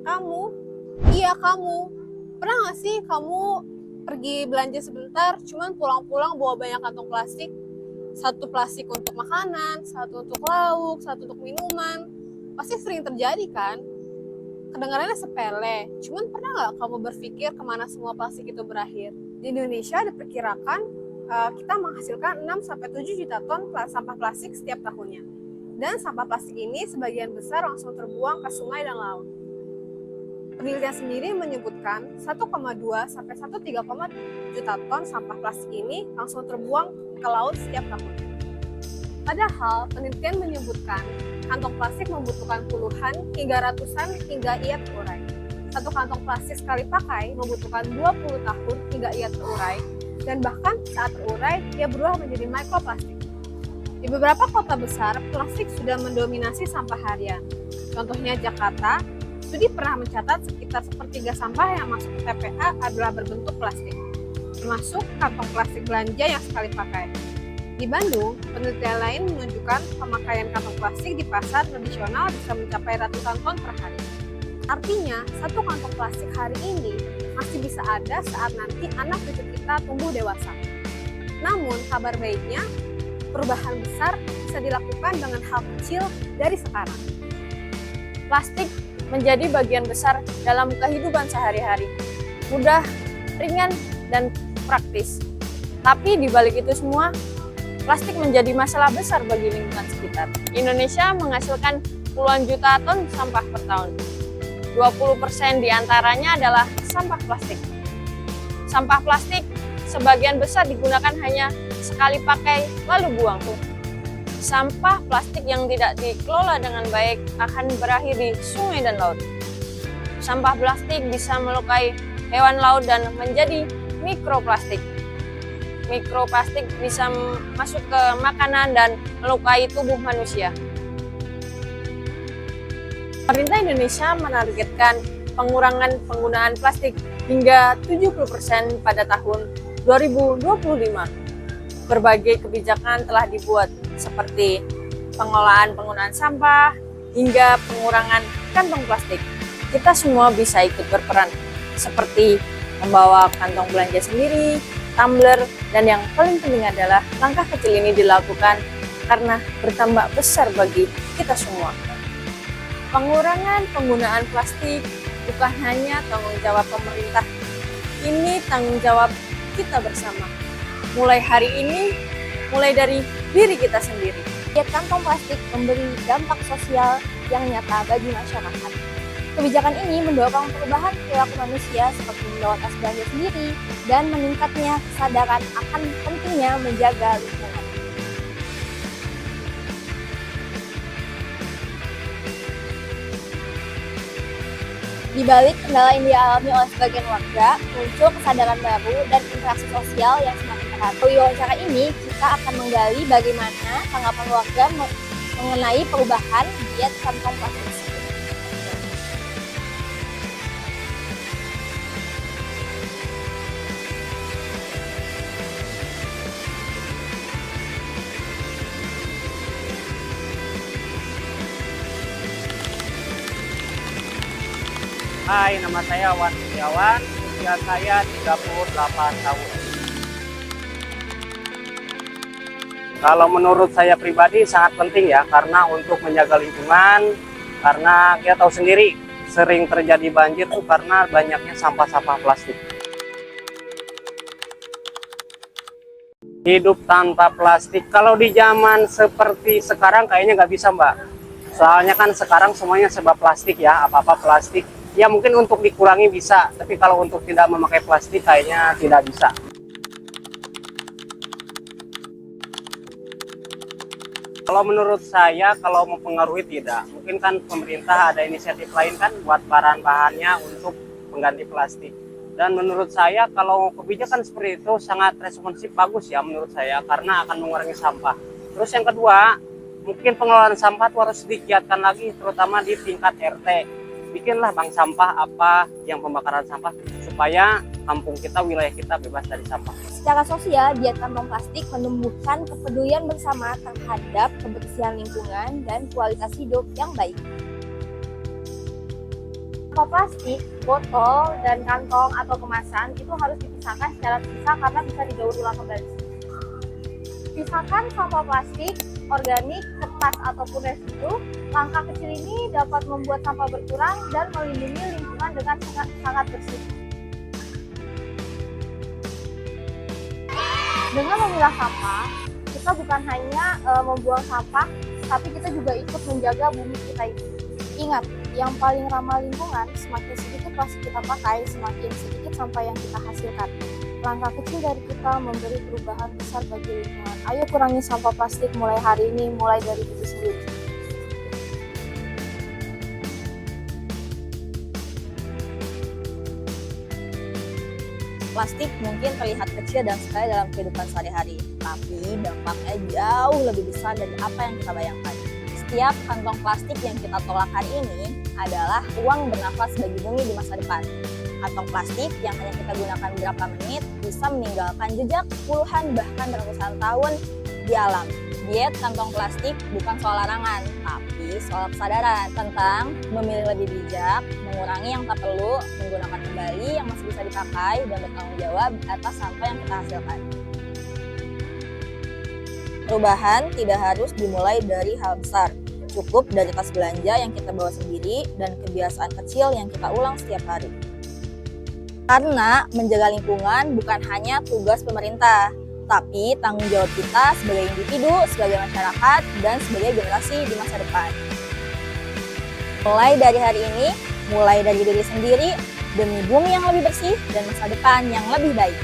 Kamu, iya kamu. Pernah nggak sih kamu pergi belanja sebentar, cuman pulang-pulang bawa banyak kantong plastik? Satu plastik untuk makanan, satu untuk lauk, satu untuk minuman. Pasti sering terjadi kan? Kedengarannya sepele, cuman pernah nggak kamu berpikir kemana semua plastik itu berakhir? Di Indonesia diperkirakan kita menghasilkan 6-7 juta ton sampah plastik setiap tahunnya. Dan sampah plastik ini sebagian besar langsung terbuang ke sungai dan laut. Penelitian sendiri menyebutkan 1,2-1,3 juta ton sampah plastik ini langsung terbuang ke laut setiap tahunnya. Padahal penelitian menyebutkan kantong plastik membutuhkan puluhan hingga ratusan hingga ia terurai. Satu kantong plastik sekali pakai membutuhkan 20 tahun hingga ia terurai, dan bahkan saat terurai ia berubah menjadi mikroplastik. Di beberapa kota besar, plastik sudah mendominasi sampah harian. Contohnya Jakarta, studi pernah mencatat sekitar sepertiga sampah yang masuk ke TPA adalah berbentuk plastik, termasuk kantong plastik belanja yang sekali pakai. Di Bandung, penelitian lain menunjukkan pemakaian kantong plastik di pasar tradisional bisa mencapai ratusan ton per hari. Artinya, satu kantong plastik hari ini masih bisa ada saat nanti anak cucu kita tumbuh dewasa. Namun, kabar baiknya, perubahan besar bisa dilakukan dengan hal kecil dari sekarang. Plastik menjadi bagian besar dalam kehidupan sehari-hari, mudah, ringan, dan praktis. Tapi di balik itu semua, plastik menjadi masalah besar bagi lingkungan sekitar. Indonesia menghasilkan puluhan juta ton sampah per tahun. 20% diantaranya adalah sampah plastik. Sampah plastik sebagian besar digunakan hanya sekali pakai lalu buang. Sampah plastik yang tidak dikelola dengan baik akan berakhir di sungai dan laut. Sampah plastik bisa melukai hewan laut dan menjadi mikroplastik. Mikroplastik bisa masuk ke makanan dan melukai tubuh manusia. Pemerintah Indonesia menargetkan pengurangan penggunaan plastik hingga 70% pada tahun 2025. Berbagai kebijakan telah dibuat, seperti pengolahan penggunaan sampah hingga pengurangan kantong plastik. Kita semua bisa ikut berperan, seperti membawa kantong belanja sendiri, tumbler, dan yang paling penting adalah langkah kecil ini dilakukan karena bertambah besar bagi kita semua. Pengurangan penggunaan plastik bukan hanya tanggung jawab pemerintah, ini tanggung jawab kita bersama. Mulai hari ini, mulai dari diri kita sendiri. Diet kantong plastik memberi dampak sosial yang nyata bagi masyarakat. Kebijakan ini mendorong perubahan perilaku manusia seperti membawa tas belanja sendiri dan meningkatnya kesadaran akan pentingnya menjaga lingkungan. Di balik kendala yang dialami oleh sebagian warga, muncul kesadaran baru dan interaksi sosial yang semakin erat. Di wawancara ini, kita akan menggali bagaimana tanggapan warga mengenai perubahan diet kantong plastik. Hai, nama saya Wan Setiawan, usia saya 38 tahun. Kalau menurut saya pribadi sangat penting ya, karena untuk menjaga lingkungan, karena kita tahu sendiri sering terjadi banjir tuh karena banyaknya sampah-sampah plastik. Hidup tanpa plastik, kalau di zaman seperti sekarang kayaknya nggak bisa, Mbak. Soalnya kan sekarang semuanya serba plastik ya, apa-apa plastik. Ya mungkin untuk dikurangi bisa, tapi kalau untuk tidak memakai plastik kayaknya tidak bisa. Kalau menurut saya, kalau mempengaruhi tidak. Mungkin kan pemerintah ada inisiatif lain kan buat bahan-bahannya untuk mengganti plastik. Dan menurut saya kalau kebijakan seperti itu sangat responsif, bagus ya menurut saya, karena akan mengurangi sampah. Terus yang kedua, mungkin pengelolaan sampah itu harus digiatkan lagi, terutama di tingkat RT. Bikinlah bank sampah apa yang pembakaran sampah supaya kampung kita, wilayah kita bebas dari sampah. Secara sosial, diet kantong plastik menumbuhkan kepedulian bersama terhadap kebersihan lingkungan dan kualitas hidup yang baik. Sampah plastik, botol, dan kantong atau kemasan itu harus dipisahkan secara terpisah karena bisa didaur ulang kembali. Pisahkan sampah plastik, organik, kertas, ataupun residu. Langkah kecil ini dapat membuat sampah berkurang dan melindungi lingkungan dengan sangat bersih. Dengan memilah sampah, kita bukan hanya membuang sampah, tapi kita juga ikut menjaga bumi kita ini. Ingat, yang paling ramah lingkungan, semakin sedikit plastik kita pakai, semakin sedikit sampah yang kita hasilkan. Langkah kecil dari kita memberi perubahan besar bagi lingkungan. Ayo kurangi sampah plastik mulai hari ini, mulai dari diri sendiri. Plastik mungkin terlihat kecil dan sepele dalam kehidupan sehari-hari, tapi dampaknya jauh lebih besar dari apa yang kita bayangkan. Setiap kantong plastik yang kita tolak hari ini adalah uang bernafas bagi bumi di masa depan. Kantong plastik yang hanya kita gunakan beberapa menit bisa meninggalkan jejak puluhan bahkan ratusan tahun di alam. Diet kantong plastik bukan soal larangan, tapi soal kesadaran tentang memilih lebih bijak, mengurangi yang tak perlu, menggunakan kembali yang masih bisa dipakai, dan bertanggung jawab atas sampah yang kita hasilkan. Perubahan tidak harus dimulai dari hal besar. Cukup dari tas belanja yang kita bawa sendiri dan kebiasaan kecil yang kita ulang setiap hari. Karena menjaga lingkungan bukan hanya tugas pemerintah, tapi tanggung jawab kita sebagai individu, sebagai masyarakat, dan sebagai generasi di masa depan. Mulai dari hari ini, mulai dari diri sendiri, demi bumi yang lebih bersih dan masa depan yang lebih baik.